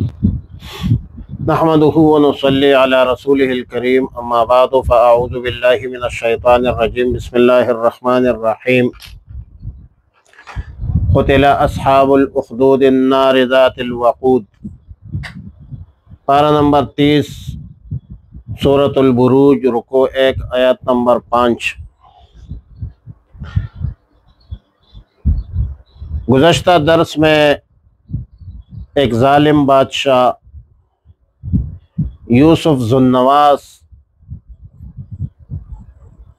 نحمده ونصلي على رسوله الكريم اما بعد فاعوذ بالله من الشيطان الرجيم بسم الله الرحمن الرحيم قتل اصحاب الاخدود النار ذات الوقود پارہ نمبر 30 سورۃ البروج رکوع 1 آیت نمبر 5۔ گزشتہ درس میں ایک ظالم بادشاہ یوسف ذو النواس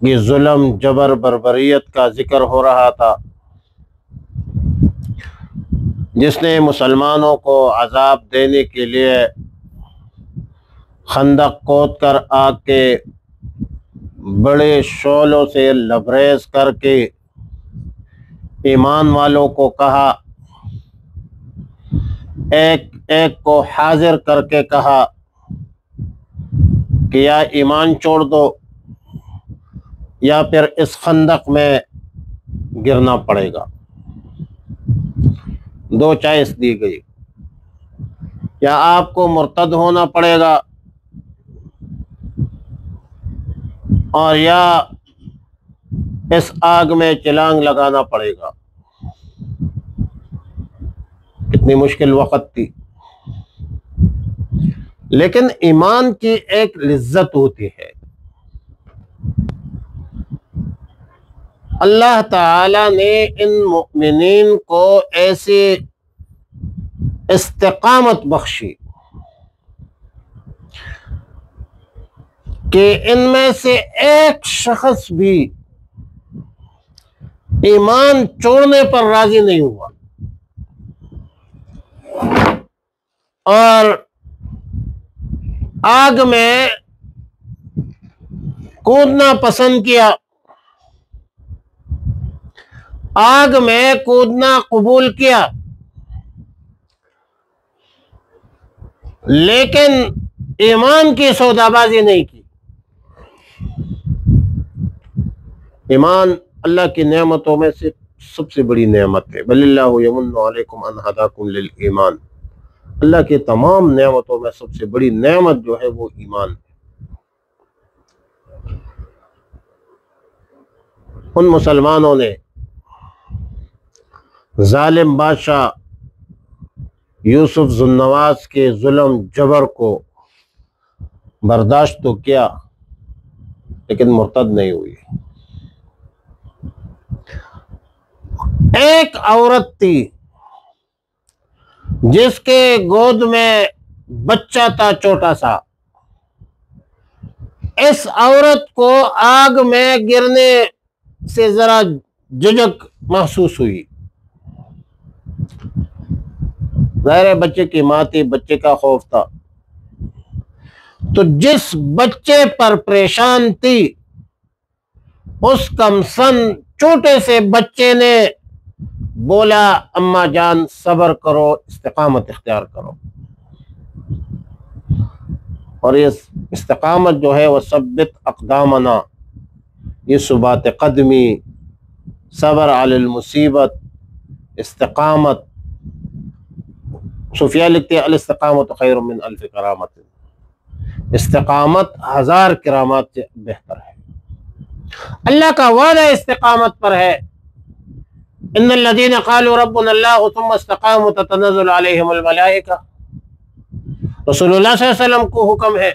کی ظلم جبر بربریت کا ذکر ہو رہا تھا، جس نے مسلمانوں کو عذاب دینے کے لیے خندق کھود کر آگ کے بڑے شعلوں سے لبریز کر کے ایمان والوں کو کہا، ایک ایک کو حاضر کر کے کہا کہ یا ایمان چھوڑ دو یا پھر اس خندق میں گرنا پڑے گا۔ دو چوائس دی گئی، یا آپ کو مرتد ہونا پڑے گا اور یا اس آگ میں چھلانگ لگانا پڑے گا۔ کتنی مشکل وقت تھی، لیکن ایمان کی ایک لذت ہوتی ہے۔ اللہ تعالی نے ان مؤمنین کو ایسی استقامت بخشی کہ ان میں سے ایک شخص بھی ایمان چھوڑنے پر راضی نہیں ہوا اور آگ میں کودنا پسند کیا، آگ میں کودنا قبول کیا، لیکن ایمان کی سودا بازی نہیں کی۔ ایمان اللہ کی نعمتوں میں سے سب سے بڑی نعمت ہے۔ بل اللہ یمن علیکم ان ہداکم للایمان، اللہ کی تمام نعمتوں میں سب سے بڑی نعمت جو ہے وہ ایمان ہے۔ ان مسلمانوں نے ظالم بادشاہ یوسف ذو النواس کے ظلم جبر کو برداشت تو کیا، لیکن مرتد نہیں ہوئی۔ ایک عورت تھی جس کے گود میں بچہ تھا چھوٹا سا، اس عورت کو آگ میں گرنے سے ذرا جھجک محسوس ہوئی۔ ظاہر بچے کی ماں تھی، بچے کا خوف تھا، تو جس بچے پر پریشان تھی اس کمسن چھوٹے سے بچے نے بولا اماں جان صبر کرو، استقامت اختیار کرو۔ اور یہ استقامت جو ہے وہ ثبت اقدامنا، یہ ثبات قدمی، صبر علی المصیبت، استقامت۔ صوفیہ لکھتے ہیں الاستقامت خیر من الف کرامت، استقامت 1000 کرامات سے بہتر ہے۔ اللہ کا وعدہ استقامت پر ہے، ان الذین قالوا ربنا اللہ ثم استقاموا تتنزل علیہم الملائکہ۔ رسول اللہ صلی اللہ علیہ وسلم کو حکم ہے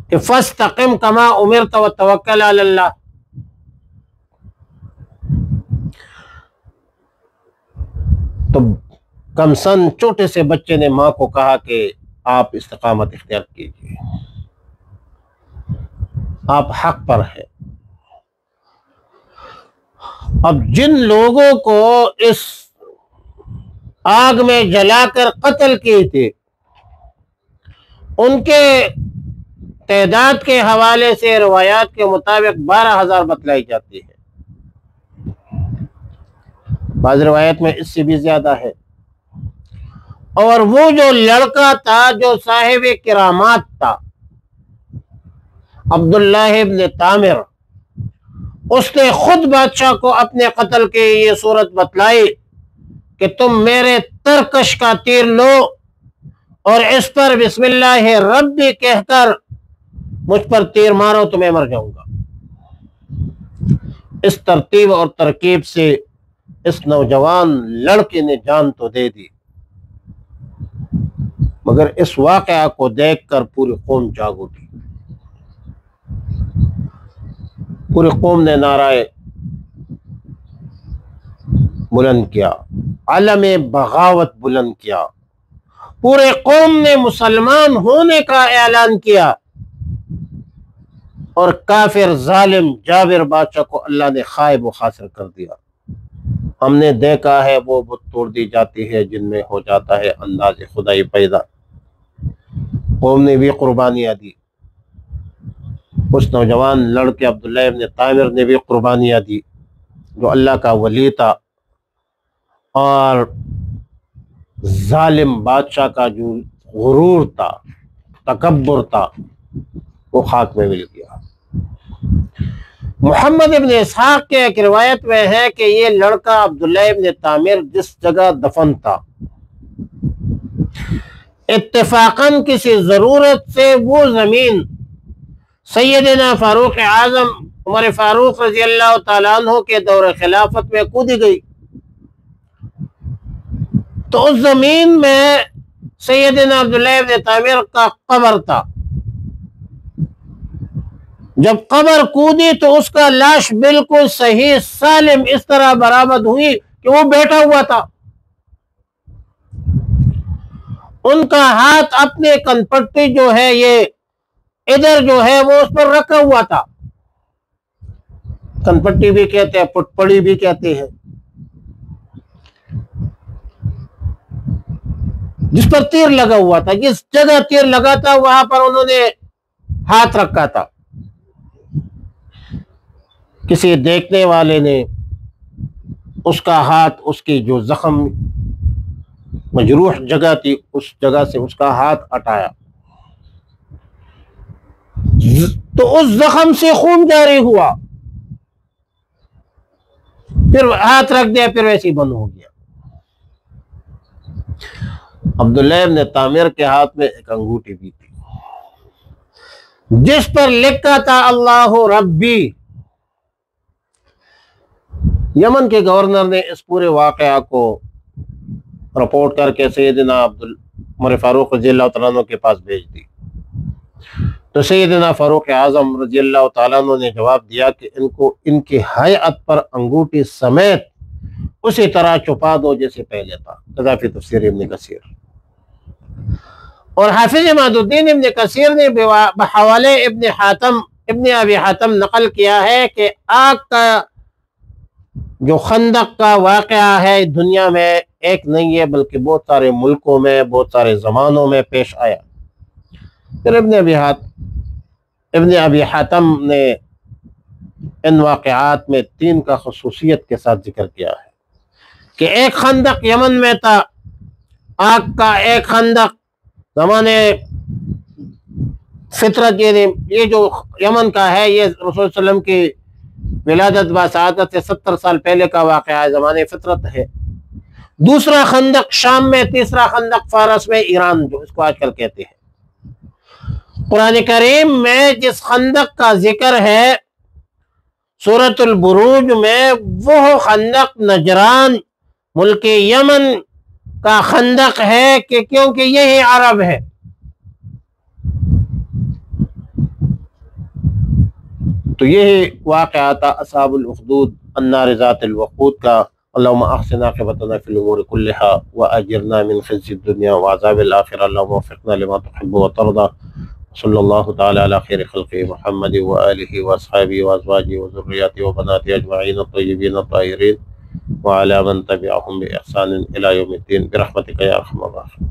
کہ فاستقم کما امرت وتوکل علی اللہ۔ تو کمسن چھوٹے سے بچے نے ماں کو کہا کہ آپ استقامت اختیار کیجیے، آپ حق پر ہے۔ اب جن لوگوں کو اس آگ میں جلا کر قتل کیے تھے ان کے تعداد کے حوالے سے روایات کے مطابق 12,000 بتلائی جاتی ہے، بعض روایت میں اس سے بھی زیادہ ہے۔ اور وہ جو لڑکا تھا جو صاحب کرامات تھا، عبداللہ ابن تامر، اس نے خود بادشاہ کو اپنے قتل کی یہ صورت بتلائی کہ تم میرے ترکش کا تیر لو اور اس پر بسم اللہ ربی کہہ کر مجھ پر تیر مارو تو میں مر جاؤں گا۔ اس ترتیب اور ترکیب سے اس نوجوان لڑکے نے جان تو دے دی، مگر اس واقعہ کو دیکھ کر پوری قوم جاگ اٹھی۔ پوری قوم نے نعرہ بلند کیا، علم بغاوت بلند کیا، پورے قوم نے مسلمان ہونے کا اعلان کیا، اور کافر ظالم جابر بادشاہ کو اللہ نے خائب و خاسر کر دیا۔ ہم نے دیکھا ہے وہ بت توڑ دی جاتی ہے جن میں ہو جاتا ہے انداز خدائی پیدا۔ قوم نے بھی قربانیاں دی، اس نوجوان لڑکے عبداللہ ابن طامر نے بھی قربانیاں دی، جو اللہ کا ولی تھا، اور ظالم بادشاہ کا جو غرور تھا، تکبر تھا، وہ خاک میں مل گیا۔ محمد ابن اسحاق کے ایک روایت میں ہے کہ یہ لڑکا عبداللہ ابن طامر جس جگہ دفن تھا، اتفاقاً کسی ضرورت سے وہ زمین سیدنا فاروق اعظم عمر فاروق رضی اللہ تعالیٰ عنہ کے دور خلافت میں کودی گئی، تو اس زمین میں سیدنا عبداللہ ابن طامر کا قبر تھا۔ جب قبر کودی تو اس کا لاش بالکل صحیح سالم اس طرح برآمد ہوئی کہ وہ بیٹھا ہوا تھا، ان کا ہاتھ اپنے کنپٹی جو ہے یہ ادھر جو ہے وہ اس پر رکھا ہوا تھا، کنپٹی بھی کہتے ہیں، پٹ پڑی بھی کہتے ہیں، جس پر تیر لگا ہوا تھا، جس جگہ تیر لگا تھا وہاں پر انہوں نے ہاتھ رکھا تھا۔ کسی دیکھنے والے نے اس کا ہاتھ، اس کی جو زخم مجروح جگہ تھی اس جگہ سے اس کا ہاتھ ہٹایا تو اس زخم سے خون جاری ہوا، پھر ہاتھ رکھ دیا، پھر ویسے ہی بند ہو گیا۔ عبداللہ ابن طامر کے ہاتھ میں ایک انگوٹھی بھی تھی جس پر لکھا تھا اللہ ربی۔ یمن کے گورنر نے اس پورے واقعہ کو رپورٹ کر کے سیدنا عمر فاروق رضی اللہ تعالیٰ عنہ کے پاس بھیج دی، تو سیدنا فاروق اعظم رضی اللہ تعالیٰ عنہ نے جواب دیا کہ ان کو ان کی ہیئت پر انگوٹھی سمیت اسی طرح چھپا دو جیسے پہلے تھا۔ قذافی تفسیر ابن کثیر اور حافظ عماد الدین ابن کثیر نے بحوالے ابن ابی حاتم نقل کیا ہے کہ آگ کا جو خندق کا واقعہ ہے دنیا میں ایک نہیں ہے بلکہ بہت سارے ملکوں میں بہت سارے زمانوں میں پیش آیا۔ پھر ابن ابی حاتم نے ان واقعات میں 3 کا خصوصیت کے ساتھ ذکر کیا ہے کہ ایک خندق یمن میں تھا آگ کا، ایک خندق زمانے فطرت، یعنی یہ جو یمن کا ہے یہ رسول صلی اللہ علیہ وسلم کی ولادت بسعادت سے 70 سال پہلے کا واقعہ ہے، زمانے فطرت ہے۔ دوسرا خندق شام میں، تیسرا خندق فارس میں، ایران جو اس کو آج کل کہتے ہیں۔ قرآن کریم میں جس خندق کا ذکر ہے سورۃ البروج میں، وہ خندق نجران ملک یمن کا خندق ہے کہ کیونکہ یہی عرب ہے۔ تو یہی واقعہ تھا اصحاب الاخدود النار ذات الوقود کا۔ اللہم احسن عاقبتنا فی الامور کلہا واجرنا من خزی الدنیا وعذاب الآخرہ، اللہم وفقنا لما تحب وترضى، صلی اللہ تعالی علی خیر خلق محمد وآلہ واصحابہ وازواجہ وذریاتہ وبناتہ اجمعین الطیبین الطاہرین وعلی من تبعہم بإحسان الی یوم الدین برحمتک یا ارحم الراحمین۔